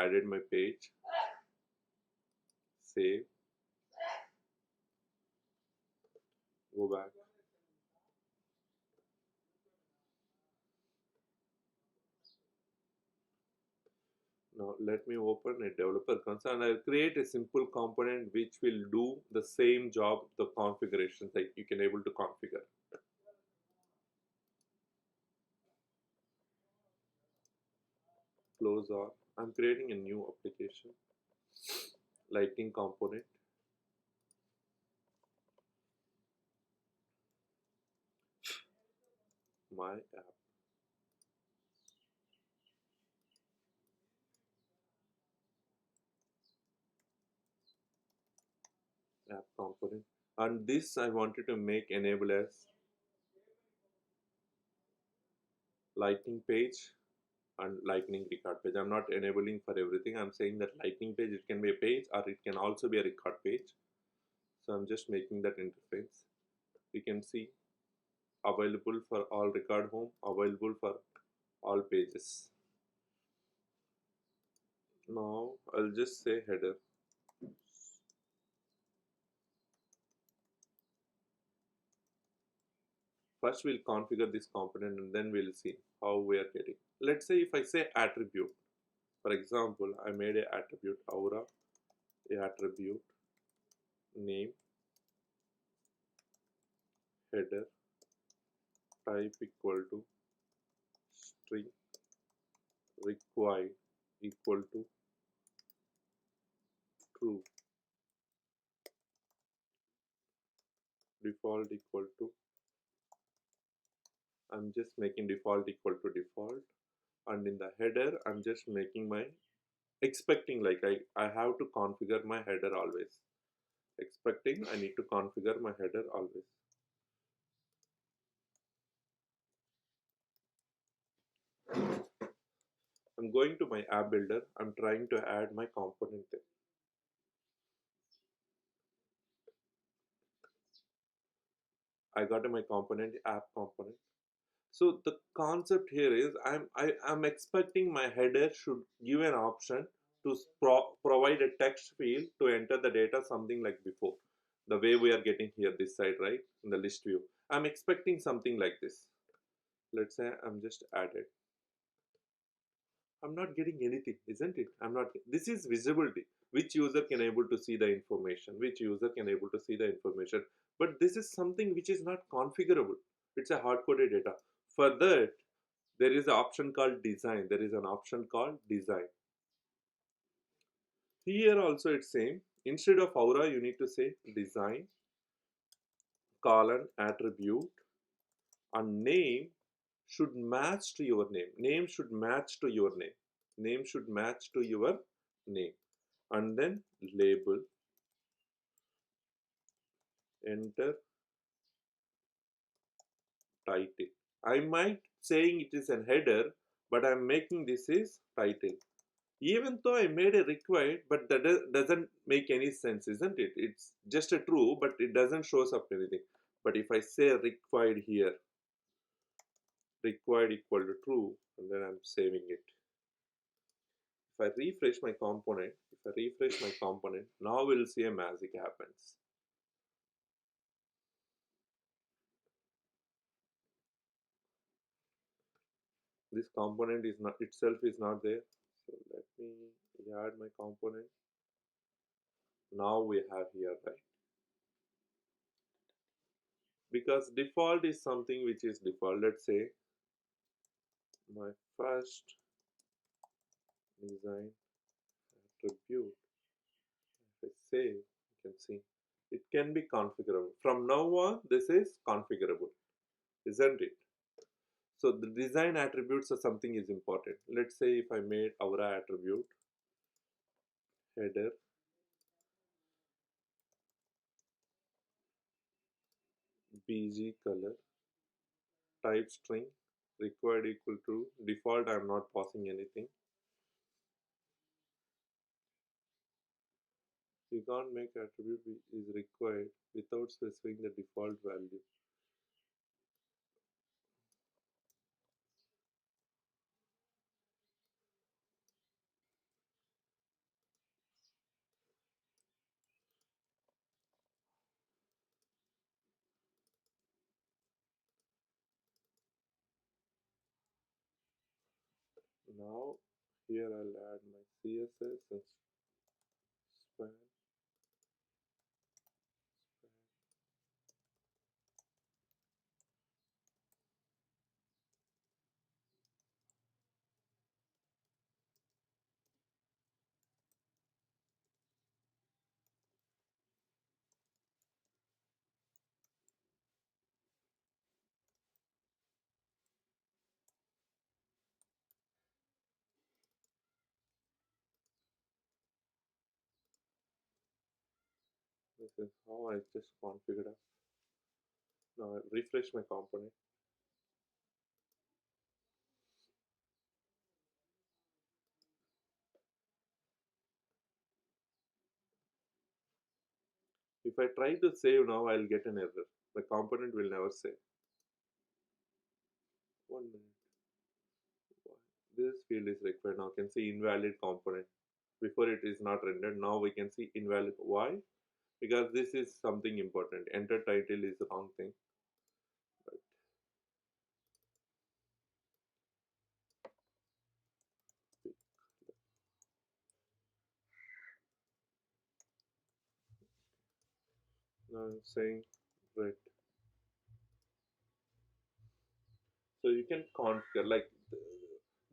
added my page, save, go back. Now let me open a developer console and I'll create a simple component which will do the same job, the configuration that you can able to configure. Close all. I'm creating a new application, lighting component. My app component, and this I wanted to make enable as lightning page and lightning record page. I'm not enabling for everything. I'm saying that lightning page, it can be a page or it can also be a record page. So I'm just making that interface. You can see available for all record home, available for all pages. Now I'll just say header. First we'll configure this component and then we'll see how we are getting. Let's say if I say attribute, for example, I made a attribute aura, a attribute name, header, type equal to string, required equal to true, default equal to, I'm just making default equal to default, and in the header I'm just making my expecting, like I have to configure my header always. Expecting, I need to configure my header always. I'm going to my app builder. I'm trying to add my component there. I got my component, app component. So the concept here is I'm expecting my header should give an option to provide a text field to enter the data, something like before. The way we are getting here this side, right, in the list view. I'm expecting something like this. Let's say I'm just added. I'm not getting anything, isn't it? I'm not. This is visibility. Which user can able to see the information? Which user can able to see the information? But this is something which is not configurable. It's a hard-coded data. For that, there is an option called design. There is an option called design. Here also it's same. Instead of aura, you need to say design colon attribute and name should match to your name. Name should match to your name. Name should match to your name. And then label, enter title. I might saying it is a header, but I'm making this is title. Even though I made a required, but that doesn't make any sense, isn't it? It's just a true, but it doesn't shows up anything. But if I say required here, required equal to true, and then I'm saving it. If I refresh my component, now we'll see a magic happens. This component is not itself is not there. So let me add my component. Now we have here, right? Because default is something which is default. Let's say my first design attribute. If I save, you can see it can be configurable. From now on, this is configurable, isn't it? So the design attributes are something is important. Let's say if I made aura attribute header bg color type string required equal to default. I'm not passing anything. You can't make attribute is required without specifying the default value. Now here I'll add my CSS and span. This is how I just configured it. Now I refresh my component. If I try to save now, I'll get an error. The component will never save. 1 minute. This field is required. Now can see invalid component. Before it is not rendered. Now we can see invalid. Why? Because this is something important. Enter title is the wrong thing. But now I'm saying right. So you can configure like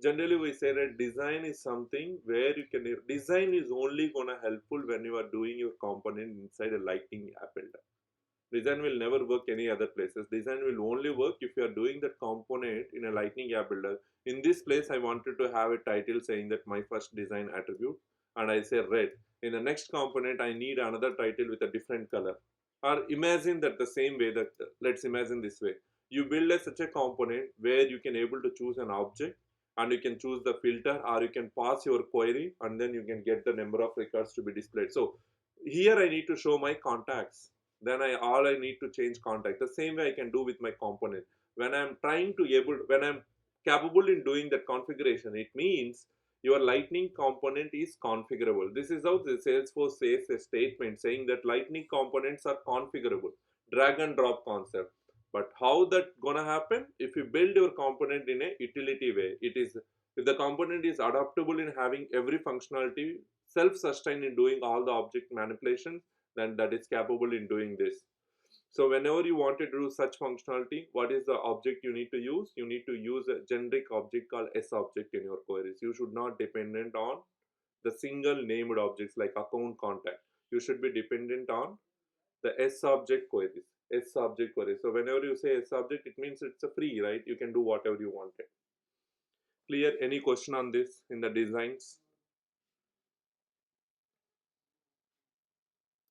generally we say that design is something where you can design is only gonna helpful when you are doing your component inside a Lightning app builder. Design will never work any other places. Design will only work if you are doing that component in a Lightning app builder. In this place, I wanted to have a title saying that my first design attribute, and I say red. In the next component, I need another title with a different color. Or imagine that the same way that let's imagine this way. You build such a component where you can able to choose an object and you can choose the filter or you can pass your query and then you can get the number of records to be displayed. So here I need to show my contacts, then all I need to change contact. The same way I can do with my component. When I'm trying to able, when I'm capable in doing that configuration, it means your Lightning component is configurable. This is how the Salesforce says a statement saying that Lightning components are configurable, drag and drop concept. But how that gonna happen? If you build your component in a utility way, it is if the component is adaptable in having every functionality, self-sustained in doing all the object manipulations, then that is capable in doing this. So whenever you want to do such functionality, what is the object you need to use? You need to use a generic object called S object in your queries. You should not dependent on the single named objects like account contact. You should be dependent on the S object queries. S object queries. So whenever you say S object, it means it's a free, right? You can do whatever you wanted. Clear? Any question on this in the designs?